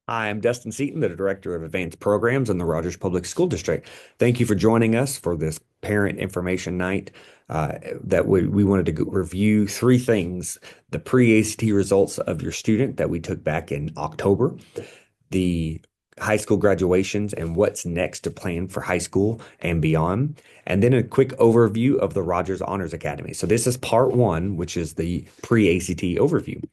Hi, I'm Dustin Seaton, the Director of Advanced Programs in the Rogers Public School District. Thank you for joining us for this Parent Information Night that we wanted to review three things: the pre-ACT results of your student that we took back in October, the high school graduations and what's next to plan for high school and beyond, and then a quick overview of the Rogers Honors Academy. So this is part one, which is the pre-ACT overview.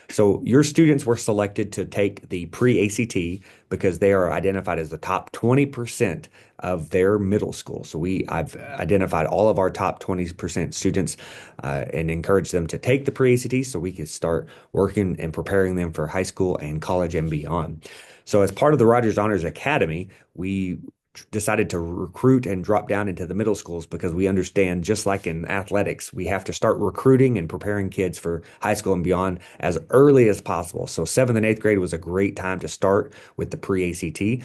So your students were selected to take the pre-ACT because they are identified as the top 20% of their middle school. So I've identified all of our top 20% students and encouraged them to take the pre-ACT so we could start working and preparing them for high school and college and beyond. So as part of the Rogers Honors Academy, we decided to recruit and drop down into the middle schools because we understand, just like in athletics, we have to start recruiting and preparing kids for high school and beyond as early as possible. So seventh and eighth grade was a great time to start with the pre-ACT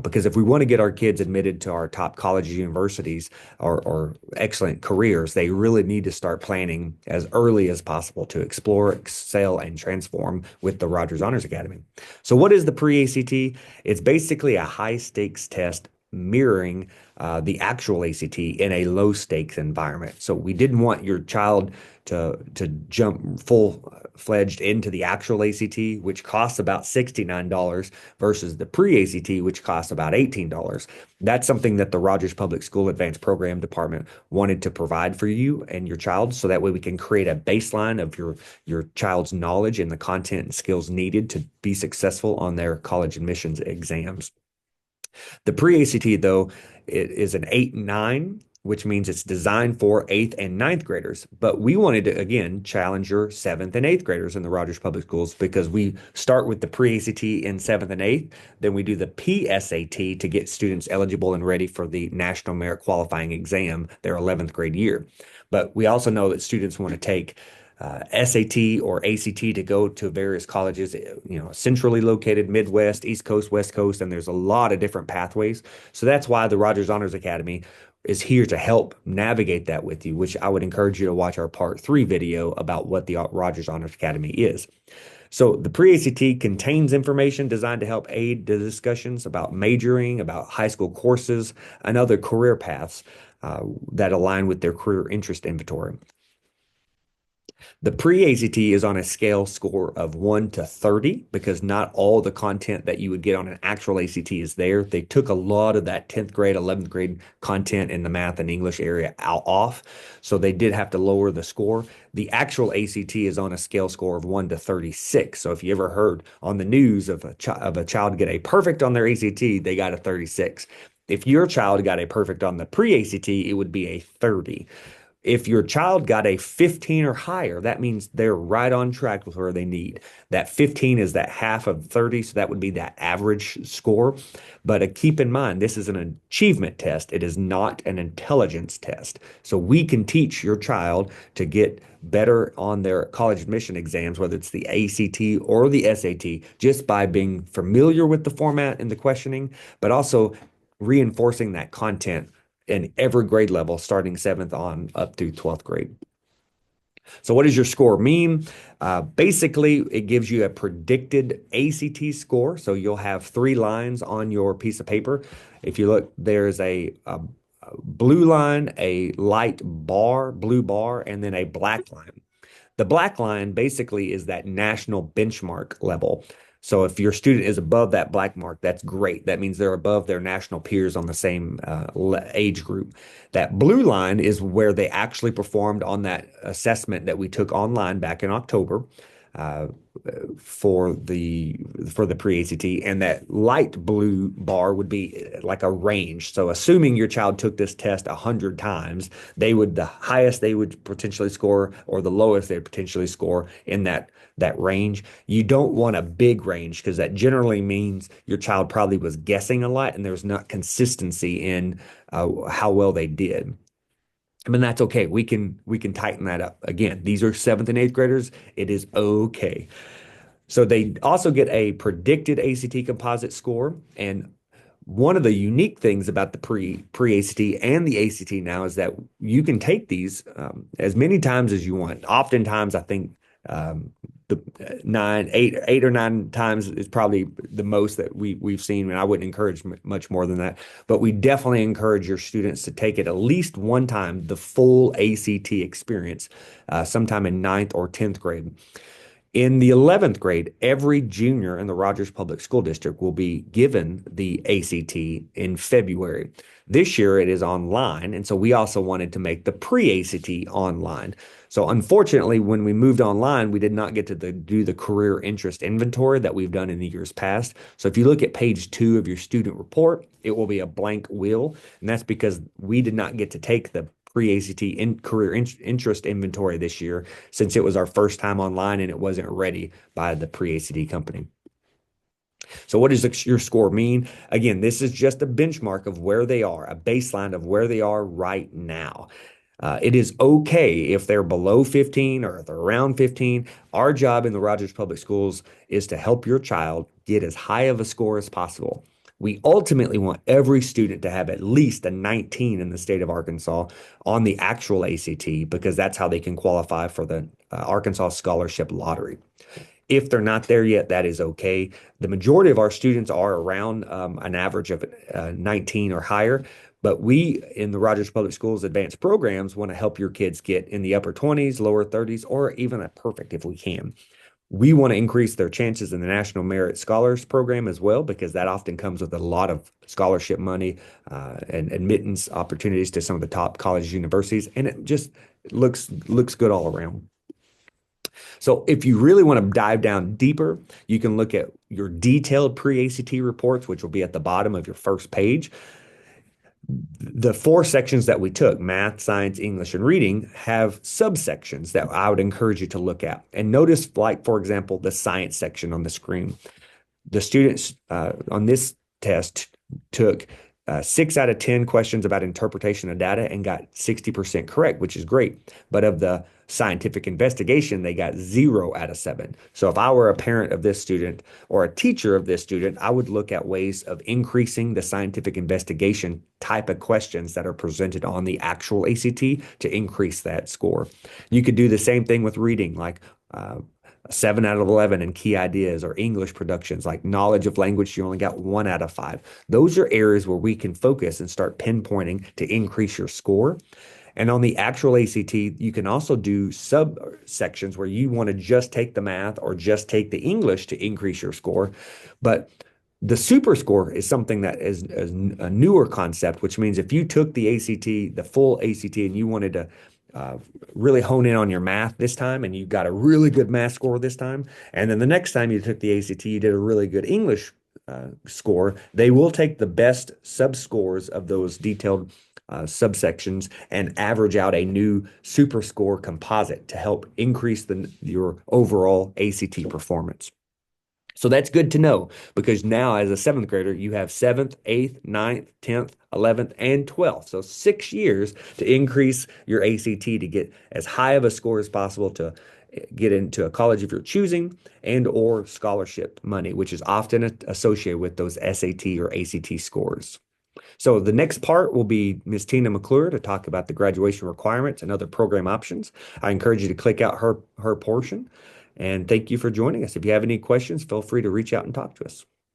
because if we want to get our kids admitted to our top colleges, universities, or excellent careers, they really need to start planning as early as possible to explore, excel, and transform with the Rogers Honors Academy. So what is the pre-ACT? It's basically a high stakes test mirroring the actual ACT in a low stakes environment. So we didn't want your child to jump full-fledged into the actual ACT, which costs about $69 versus the pre-ACT, which costs about $18. That's something that the Rogers Public School Advanced Program Department wanted to provide for you and your child, so that way we can create a baseline of your child's knowledge and the content and skills needed to be successful on their college admissions exams. The pre-ACT, though, it is an 8-9, which means it's designed for eighth and ninth graders. But we wanted to, again, challenge your seventh and eighth graders in the Rogers Public Schools because we start with the pre-ACT in seventh and eighth. Then we do the PSAT to get students eligible and ready for the National Merit Qualifying Exam, their 11th grade year. But we also know that students want to take SAT or ACT to go to various colleges, centrally located, Midwest, East Coast, West Coast, and there's a lot of different pathways. So that's why the Rogers Honors Academy is here to help navigate that with you, which I would encourage you to watch our part 3 video about what the Rogers Honors Academy is. So the pre-ACT contains information designed to help aid the discussions about majoring, about high school courses, and other career paths that align with their career interest inventory. The pre-ACT is on a scale score of 1 to 30 because not all the content that you would get on an actual ACT is there. They took a lot of that 10th grade, 11th grade content in the math and English area off, so they did have to lower the score. The actual ACT is on a scale score of 1 to 36. So if you ever heard on the news of a child get a perfect on their ACT, they got a 36. If your child got a perfect on the pre-ACT, it would be a 30. If your child got a 15 or higher, that means they're right on track with where they need. That 15 is that half of 30, so that would be that average score. But keep in mind, this is an achievement test. It is not an intelligence test. So we can teach your child to get better on their college admission exams, whether it's the ACT or the SAT, just by being familiar with the format and the questioning, but also reinforcing that content in every grade level, starting 7th on up through 12th grade. So what does your score mean? Basically, it gives you a predicted ACT score. So you'll have 3 lines on your piece of paper. If you look, there's a blue line, a light bar, blue bar, and then a black line. The black line basically is that national benchmark level. So if your student is above that black mark, that's great. That means they're above their national peers on the same age group. That blue line is where they actually performed on that assessment that we took online back in October uh, for the pre-ACT, and that light blue bar would be like a range. So assuming your child took this test 100 times, the highest they would potentially score or the lowest they would potentially score in that range. You don't want a big range because that generally means your child probably was guessing a lot and there's not consistency in how well they did. I mean, that's okay. We can tighten that up. Again, these are 7th and 8th graders. It is okay. So they also get a predicted ACT composite score. And one of the unique things about the pre-ACT and the ACT now is that you can take these as many times as you want. Oftentimes, I think the eight or nine times is probably the most that we've seen, and I wouldn't encourage much more than that. But we definitely encourage your students to take it at least one time, the full ACT experience, sometime in ninth or 10th grade. In the 11th grade, every junior in the Rogers Public School District will be given the ACT in February. This year it is online, and so we also wanted to make the pre-ACT online. So unfortunately, when we moved online, we did not get to do the career interest inventory that we've done in the years past. So if you look at page 2 of your student report, it will be a blank wheel, and that's because we did not get to take the pre-ACT career interest inventory this year, since it was our first time online and it wasn't ready by the pre-ACT company. So what does your score mean? Again, this is just a benchmark of where they are, a baseline of where they are right now. It is okay if they're below 15 or if they're around 15. Our job in the Rogers Public Schools is to help your child get as high of a score as possible. We ultimately want every student to have at least a 19 in the state of Arkansas on the actual ACT, because that's how they can qualify for the Arkansas Scholarship Lottery. If they're not there yet, that is okay. The majority of our students are around an average of 19 or higher, but we in the Rogers Public Schools Advanced Programs want to help your kids get in the upper 20s, lower 30s, or even a perfect if we can. We want to increase their chances in the National Merit Scholars Program as well, because that often comes with a lot of scholarship money and admittance opportunities to some of the top college universities, and it just looks good all around. So if you really want to dive down deeper, you can look at your detailed pre-ACT reports, which will be at the bottom of your first page. The 4 sections that we took, math, science, English, and reading, have subsections that I would encourage you to look at. And notice, like, for example, the science section on the screen. The students on this test took 6 out of 10 questions about interpretation of data and got 60% correct, which is great. But of the scientific investigation, they got 0 out of 7. So if I were a parent of this student or a teacher of this student, I would look at ways of increasing the scientific investigation type of questions that are presented on the actual ACT to increase that score. You could do the same thing with reading, like 7 out of 11 in key ideas, or English productions like knowledge of language, you only got 1 out of 5. Those are areas where we can focus and start pinpointing to increase your score. And on the actual ACT, you can also do subsections where you want to just take the math or just take the English to increase your score. But the super score is something that is a newer concept, which means if you took the ACT, the full ACT, and you wanted to really hone in on your math this time, and you got a really good math score this time, and then the next time you took the ACT, you did a really good English score, they will take the best sub-scores of those detailed subsections and average out a new super score composite to help increase your overall ACT performance. So that's good to know, because now as a 7th grader, you have 7th, 8th, 9th, 10th, 11th, and 12th. So 6 years to increase your ACT to get as high of a score as possible to get into a college of your choosing, and or scholarship money, which is often associated with those SAT or ACT scores. So the next part will be Ms. Tina McClure to talk about the graduation requirements and other program options. I encourage you to click out her portion. And thank you for joining us. If you have any questions, feel free to reach out and talk to us.